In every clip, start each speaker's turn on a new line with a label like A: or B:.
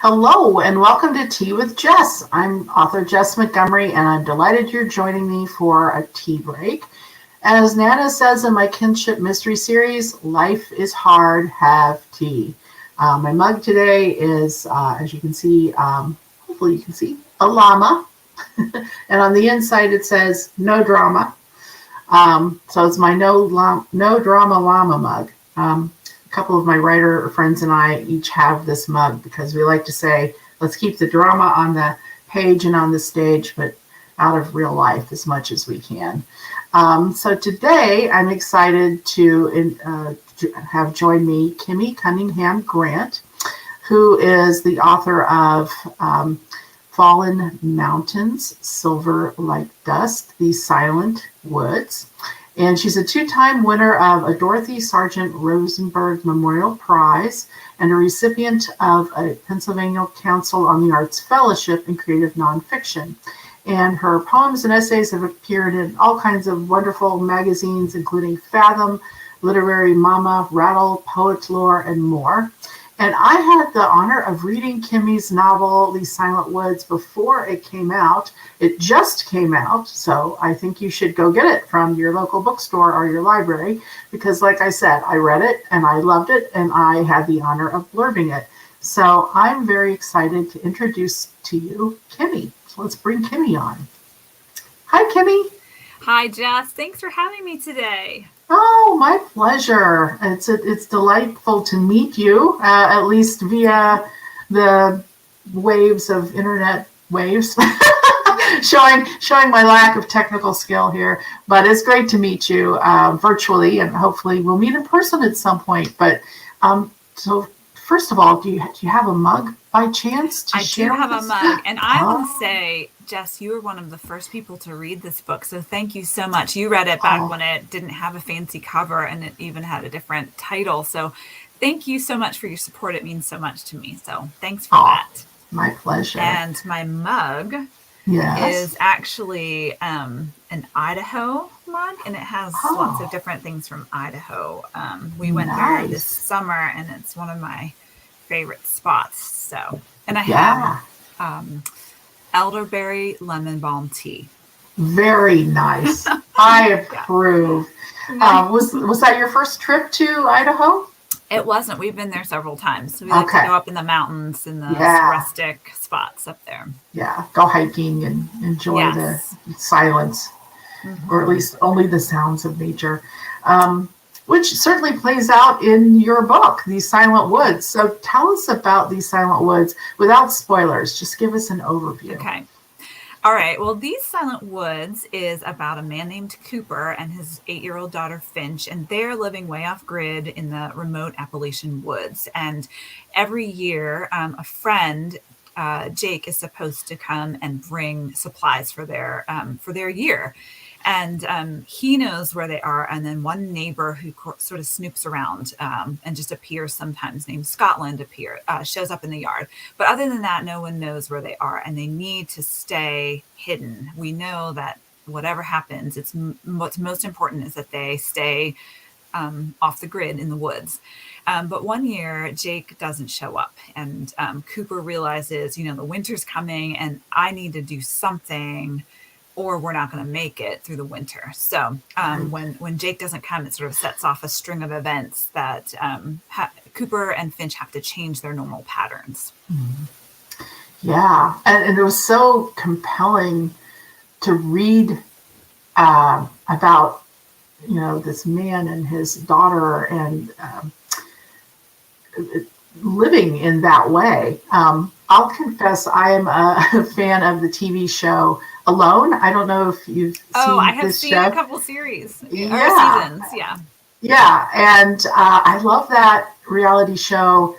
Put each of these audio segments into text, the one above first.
A: Hello and welcome to Tea with Jess. I'm author Jess Montgomery and I'm delighted you're joining me for a tea break. As Nana says in my Kinship Mystery Series, life is hard, have tea. My mug today is, as you can see, hopefully you can see, a llama. And on the inside it says, no drama. So it's my no drama llama mug. A couple of my writer friends and I each have this mug because we like to say, let's keep the drama on the page and on the stage, but out of real life as much as we can. So today I'm excited to have join me Kimi Cunningham Grant, who is the author of Fallen Mountains, Silver Like Dust, The Silent Woods. And she's a two-time winner of a Dorothy Sargent Rosenberg Memorial Prize and a recipient of a Pennsylvania Council on the Arts Fellowship in Creative Nonfiction. And her poems and essays have appeared in all kinds of wonderful magazines, including Fathom, Literary Mama, Rattle, Poet Lore, and more. And I had the honor of reading Kimi's novel, The Silent Woods, before it came out. It just came out, so I think you should go get it from your local bookstore or your library, because like I said, I read it and I loved it and I had the honor of blurbing it. So I'm very excited to introduce to you Kimi. So let's bring Kimi on. Hi, Kimi.
B: Hi, Jess. Thanks for having me today.
A: Oh, my pleasure. It's delightful to meet you, at least via the waves of internet waves, showing my lack of technical skill here. But it's great to meet you virtually, and hopefully we'll meet in person at some point. But so first of all, do you have a mug by chance to share?
B: I do have a mug, and I will say, Jess, you were one of the first people to read this book, so thank you so much. You read it back when it didn't have a fancy cover and it even had a different title. So thank you so much for your support. It means so much to me. So thanks for that.
A: My pleasure.
B: And my mug is actually an Idaho mug, and it has lots of different things from Idaho. We went there this summer, and it's one of my favorite spots. So, and I have elderberry lemon balm tea.
A: Very nice. I approve. Was that your first trip to Idaho?
B: It wasn't. We've been there several times. So we like to go up in the mountains in the rustic spots up there. Yeah,
A: go hiking and enjoy the silence, or at least only the sounds of nature, which certainly plays out in your book, These Silent Woods. So tell us about These Silent Woods without spoilers. Just give us an overview.
B: Okay. All right. Well, These Silent Woods is about a man named Cooper and his 8-year-old daughter Finch, and they're living way off grid in the remote Appalachian woods. And every year, a friend, Jake, is supposed to come and bring supplies for their year. And he knows where they are. And then one neighbor who sort of snoops around and just appears sometimes, named Scotland, shows up in the yard. But other than that, no one knows where they are, and they need to stay hidden. We know that whatever happens, what's most important is that they stay off the grid in the woods. But one year, Jake doesn't show up, and Cooper realizes, the winter's coming, and I need to do something, or we're not going to make it through the winter. So when Jake doesn't come, it sort of sets off a string of events that Cooper and Finch have to change their normal patterns.
A: Mm-hmm. Yeah, and it was so compelling to read about, this man and his daughter and living in that way. I'll confess I am a fan of the TV show Alone. I don't know if you've seen this show.
B: I have seen a couple series or seasons.
A: Yeah, and I love that reality show.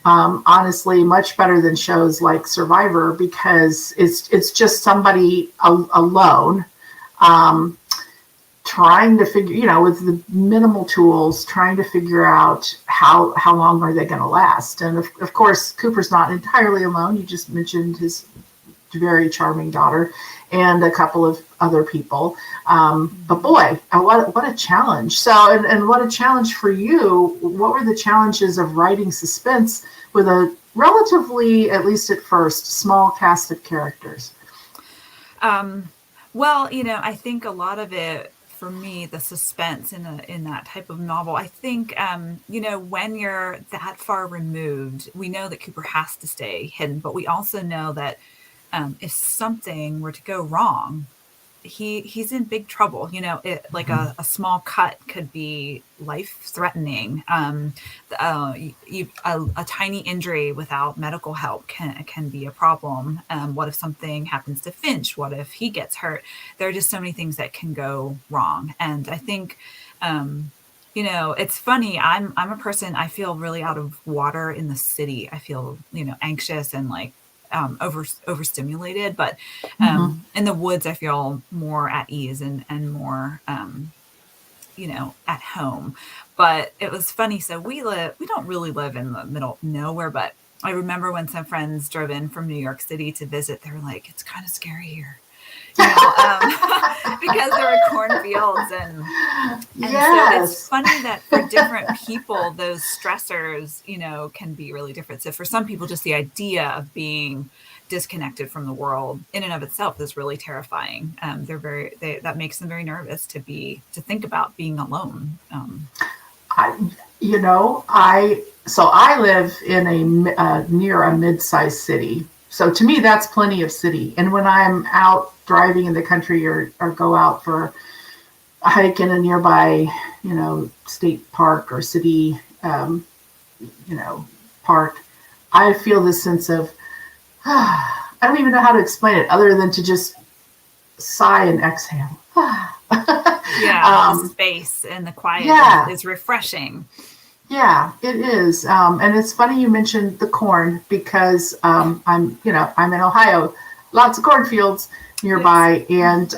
A: Honestly, much better than shows like Survivor, because it's just somebody alone, trying to figure, with the minimal tools, trying to figure out how long are they going to last. And of course, Cooper's not entirely alone. You just mentioned his very charming daughter, and a couple of other people. But boy, what a challenge. So, and what a challenge for you. What were the challenges of writing suspense with a relatively, at least at first, small cast of characters?
B: Well, I think a lot of it for me, the suspense in that type of novel, I think, when you're that far removed, we know that Cooper has to stay hidden, but we also know that if something were to go wrong, he's in big trouble. Like a small cut could be life threatening. A tiny injury without medical help can be a problem. What if something happens to Finch? What if he gets hurt? There are just so many things that can go wrong. And I think, it's funny. I'm a person, I feel really out of water in the city. I feel, anxious and like overstimulated, but in the woods I feel more at ease and more at home. But it was funny. So we don't really live in the middle of nowhere, but I remember when some friends drove in from New York City to visit, they were like, it's kind of scary here. Because there were cornfields and
A: Yes.
B: so it's funny that for different people, those stressors, can be really different. So for some people, just the idea of being disconnected from the world in and of itself is really terrifying. That makes them very nervous to think about being alone.
A: I live in near a mid-sized city. So to me, that's plenty of city. And when I'm out driving in the country or go out for a hike in a nearby, state park or city, park, I feel this sense of, I don't even know how to explain it other than to just sigh and exhale.
B: The space and the quiet is refreshing.
A: Yeah, it is. And it's funny you mentioned the corn because I'm in Ohio, lots of cornfields nearby. And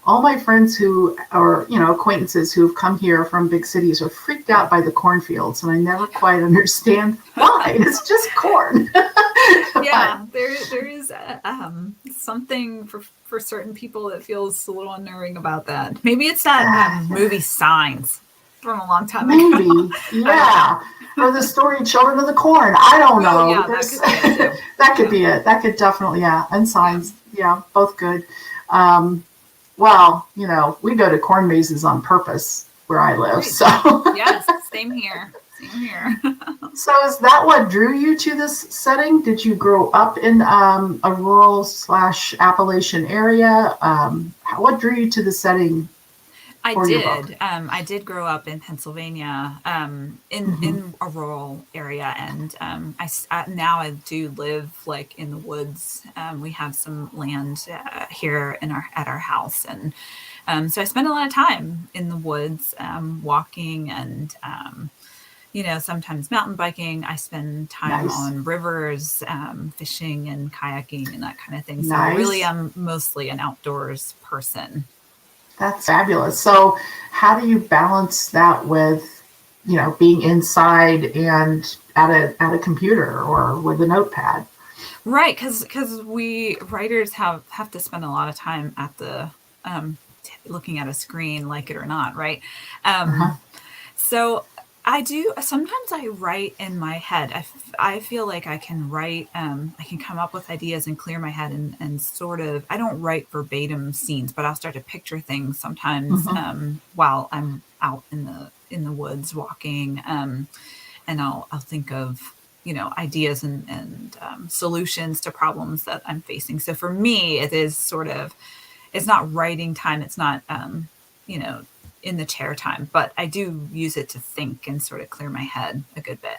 A: all my friends who are, acquaintances who've come here from big cities are freaked out by the cornfields. And I never quite understand why. It's just corn.
B: Yeah, there is something for certain people that feels a little unnerving about that. Maybe it's that movie Signs from a long time ago.
A: Maybe, yeah. Or the story Children of the Corn. I don't know.
B: Yeah, that could be it.
A: That could definitely, And Signs, both good. Well, we go to corn mazes on purpose where I live.
B: Great.
A: So
B: yes, same here.
A: So is that what drew you to this setting? Did you grow up in a rural / Appalachian area? What drew you to the setting?
B: I did grow up in Pennsylvania, in a rural area, and now I do live like in the woods. We have some land here at our house, and so I spend a lot of time in the woods, walking and sometimes mountain biking. I spend time on rivers, fishing and kayaking and that kind of thing. So I really am mostly an outdoors person.
A: That's fabulous. So how do you balance that with, being inside and at a computer or with a notepad?
B: Right. Because we writers have to spend a lot of time at the looking at a screen, like it or not. Right. So I do. Sometimes I write in my head. I feel like I can write, I can come up with ideas and clear my head and sort of, I don't write verbatim scenes, but I'll start to picture things sometimes while I'm out in the woods walking. And I'll think of, ideas and solutions to problems that I'm facing. So for me, it is sort of, it's not writing time. It's not, in the chair time, but I do use it to think and sort of clear my head a good bit.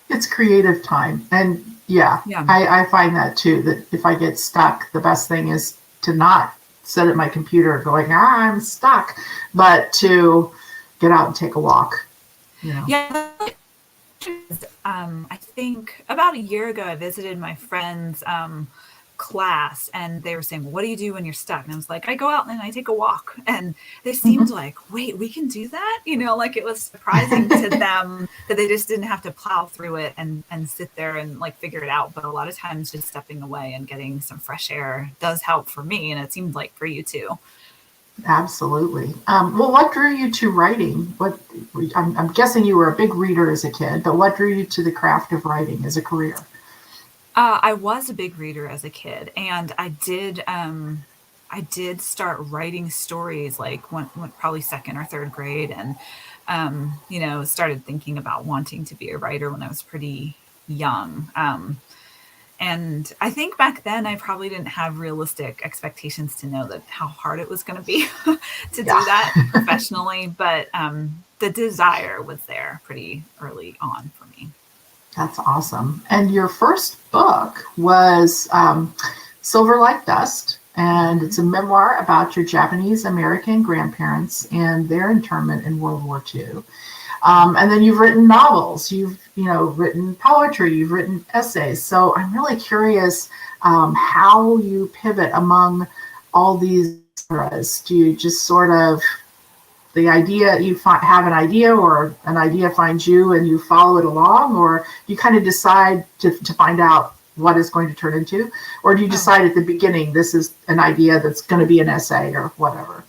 A: It's creative time. And I find that too, that if I get stuck, the best thing is to not sit at my computer going, I'm stuck, but to get out and take a walk.
B: Yeah. I think about a year ago, I visited my friend's class, and they were saying, well, what do you do when you're stuck? And I was like, I go out and I take a walk. And they seemed like, wait, we can do that? Like it was surprising to them that they just didn't have to plow through it and sit there and like figure it out. But a lot of times just stepping away and getting some fresh air does help for me. And it seemed like for you too.
A: Absolutely. Well, what drew you to writing? I'm guessing you were a big reader as a kid, but what drew you to the craft of writing as a career?
B: I was a big reader as a kid, and I did start writing stories like when probably second or third grade, and started thinking about wanting to be a writer when I was pretty young. And I think back then I probably didn't have realistic expectations to know that how hard it was going to be to do that professionally. But the desire was there pretty early on for me.
A: That's awesome. And your first book was Silver Like Dust, and it's a memoir about your Japanese American grandparents and their internment in World War II. And then you've written novels, you've written poetry, you've written essays. So I'm really curious how you pivot among all these eras. Do you just sort of the idea you have an idea, or an idea finds you and you follow it along, or you kind of decide to find out what it's going to turn into, or do you decide at the beginning this is an idea that's going to be an essay or whatever?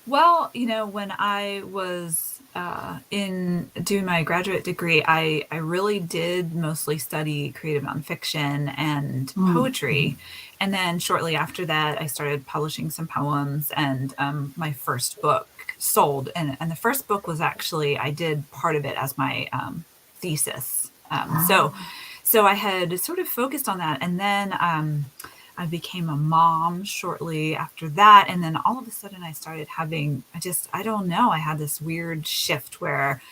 B: Well, when I was in doing my graduate degree, I really did mostly study creative nonfiction and poetry. And then shortly after that, I started publishing some poems, and my first book sold. And the first book was actually, I did part of it as my thesis. So I had sort of focused on that. And then I became a mom shortly after that. And then all of a sudden I started having, I don't know, I had this weird shift where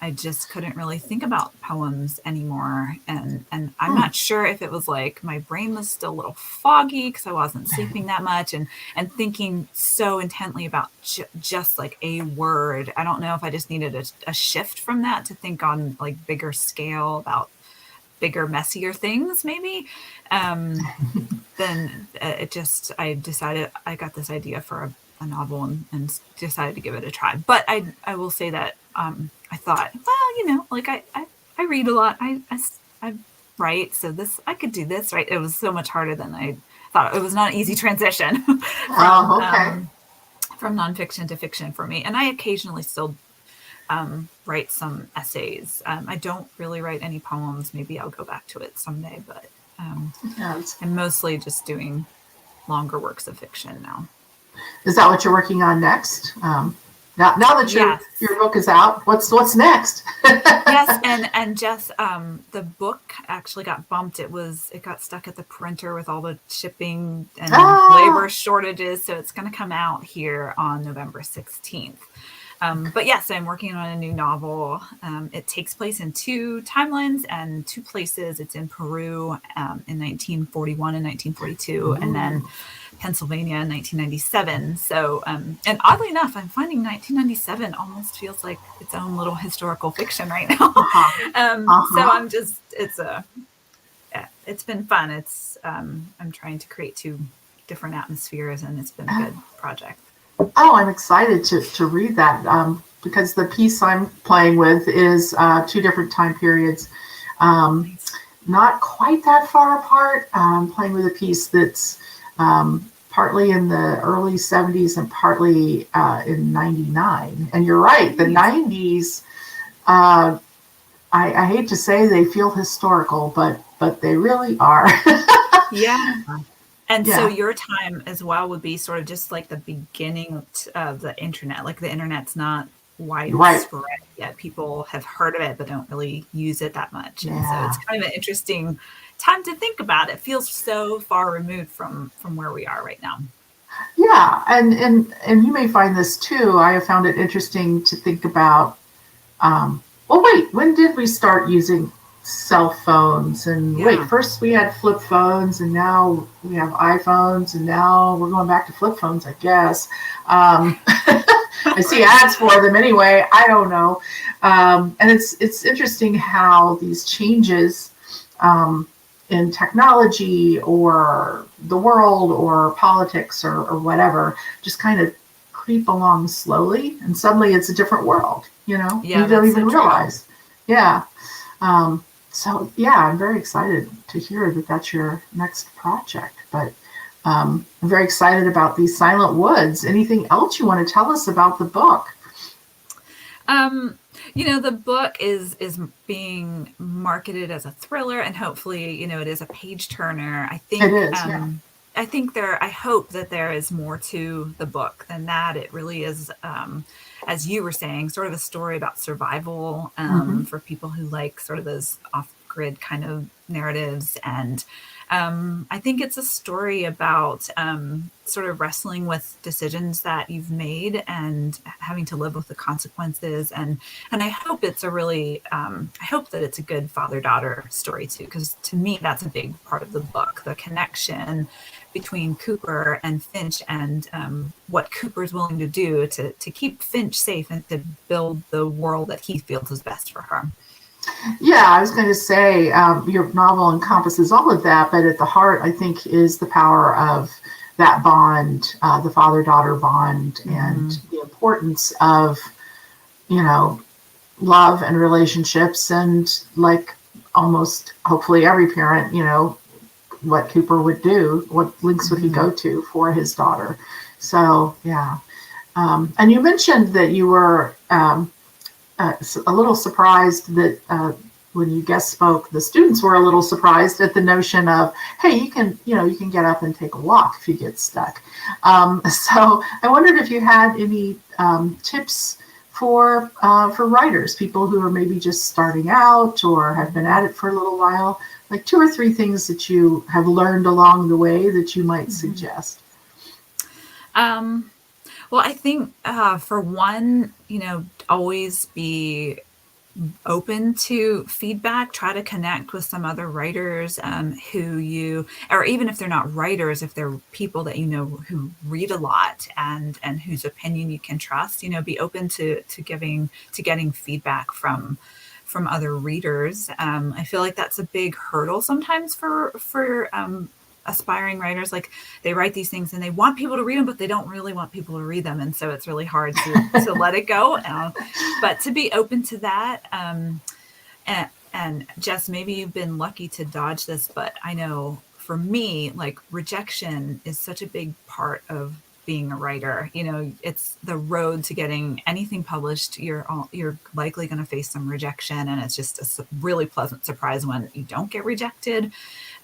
B: I just couldn't really think about poems anymore. And I'm not sure if it was like my brain was still a little foggy because I wasn't sleeping that much and thinking so intently about just like a word. I don't know if I just needed a shift from that to think on like bigger scale about bigger, messier things, maybe. Then I decided I got this idea for a novel and decided to give it a try. But I will say that I thought, well, like I read a lot. I write, so I could do this, right? It was so much harder than I thought. It was not an easy transition from nonfiction to fiction for me. And I occasionally still write some essays. I don't really write any poems. Maybe I'll go back to it someday, but I'm mostly just doing longer works of fiction now.
A: Is that what you're working on next? Now that your book is out, what's next?
B: Yes, and Jess, the book actually got bumped. It got stuck at the printer with all the shipping and labor shortages, so it's going to come out here on November 16th. But yes, I'm working on a new novel. It takes place in two timelines and two places. It's in Peru in 1941 and 1942, and then Pennsylvania in 1997. So, and oddly enough, I'm finding 1997 almost feels like its own little historical fiction right now. So I'm just, it's been fun. I'm trying to create two different atmospheres, and it's been a good project.
A: Oh, I'm excited to read that because the piece I'm playing with is two different time periods, not quite that far apart. Playing with a piece that's partly in the early 70s and partly in 99. And you're right, the 90s, I hate to say they feel historical, but they really are.
B: Yeah. And so your time as well would be sort of just like the beginning of the internet. Like the internet's not widespread yet. People have heard of it, but don't really use it that much. And so it's kind of an interesting time to think about. It feels so far removed from where we are right now.
A: Yeah, and you may find this too. I have found it interesting to think about, when did we start using cell phones? And first we had flip phones, and now we have iPhones, and now we're going back to flip phones, I guess. I see ads for them anyway. I don't know. And it's interesting how these changes in technology or the world or politics or whatever, just kind of creep along slowly, and suddenly it's a different world, and
B: Yeah,
A: you don't
B: that's so
A: even
B: true.
A: realize. Yeah. So yeah, I'm very excited to hear that that's your next project. But I'm very excited about these Silent Woods. Anything else you want to tell us about the book?
B: Um, the book is being marketed as a thriller, and hopefully, it is a page turner.
A: It is, yeah.
B: I hope that there is more to the book than that. It really is, as you were saying, sort of a story about survival,
A: Hmm.
B: for people who like sort of those off grid kind of narratives. And I think it's a story about sort of wrestling with decisions that you've made and having to live with the consequences. And I hope it's a really, I hope that it's a good father daughter story too, because to me that's a big part of the book, the connection between Cooper and Finch, and what Cooper's willing to do to keep Finch safe and to build the world that he feels is best for her.
A: Yeah, I was going to say your novel encompasses all of that, but at the heart, I think, is the power of that bond, the father daughter bond, and
B: Mm-hmm.
A: the importance of, you know, love and relationships. And like almost hopefully every parent, what Cooper would do, what links would he
B: Mm-hmm.
A: go to for his daughter. So, yeah. And you mentioned that you were a little surprised that when you guest spoke, the students were a little surprised at the notion of, hey, you can get up and take a walk if you get stuck. So I wondered if you had any tips for writers, people who are maybe just starting out or have been at it for a little while, like 2 or 3 things that you have learned along the way that you might
B: Mm-hmm.
A: suggest.
B: Um, well, I think for one, always be open to feedback. Try to connect with some other writers, or even if they're not writers, if they're people that who read a lot and whose opinion you can trust. Be open to getting feedback from other readers. I feel like that's a big hurdle sometimes for aspiring writers. Like, they write these things and they want people to read them, but they don't really want people to read them, and so it's really hard to let it go. But to be open to that. And Jess, maybe you've been lucky to dodge this, but I know for me, like, rejection is such a big part of being a writer. It's the road to getting anything published. You're likely going to face some rejection, and it's just a really pleasant surprise when you don't get rejected.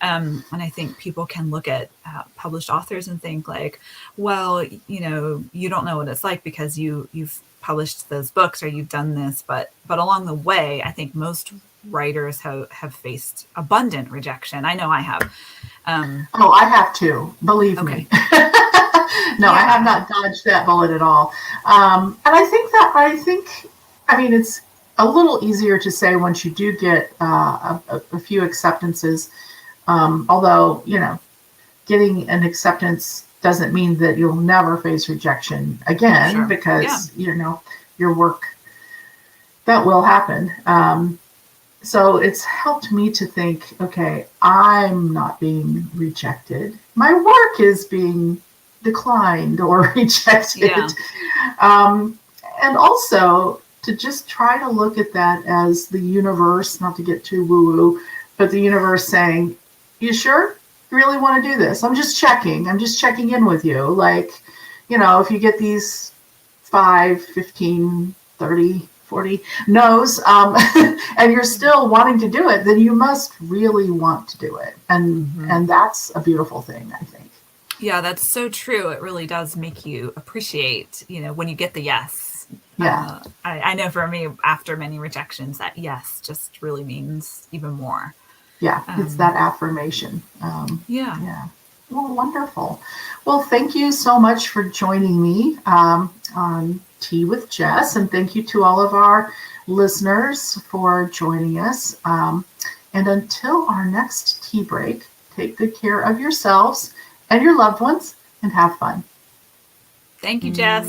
B: And I think people can look at published authors and think like, well, you don't know what it's like because you've published those books or you've done this, but along the way, I think most writers have faced abundant rejection. I know I have.
A: Oh, I have too, believe me.
B: Okay.
A: No, I have
B: Yeah.
A: not dodged that bullet at all. And I mean, it's a little easier to say once you do get a few acceptances. Although, getting an acceptance doesn't mean that you'll never face rejection again,
B: Sure. Yeah.
A: because, your work, that will happen. So it's helped me to think, okay, I'm not being rejected. My work is being declined or
B: Yeah.
A: rejected. Um, and also to just try to look at that as the universe, not to get too woo woo, but the universe saying, you sure you really want to do this? I'm just checking. I'm just checking in with you. Like, if you get these 5, 15, 30, 40 no's, and you're still wanting to do it, then you must really want to do it. And
B: Hmm.
A: and that's a beautiful thing, I think.
B: Yeah, that's so true. It really does make you appreciate, when you get the yes.
A: Yeah.
B: I know for me, after many rejections, that yes just really means even more.
A: Yeah, it's that
B: Um,
A: affirmation.
B: yeah.
A: Yeah. Well, wonderful. Well, thank you so much for joining me on Tea with Jess, and thank you to all of our listeners for joining us. And until our next tea break, take good care of yourselves and your loved ones, and have fun.
B: Thank you, Jess.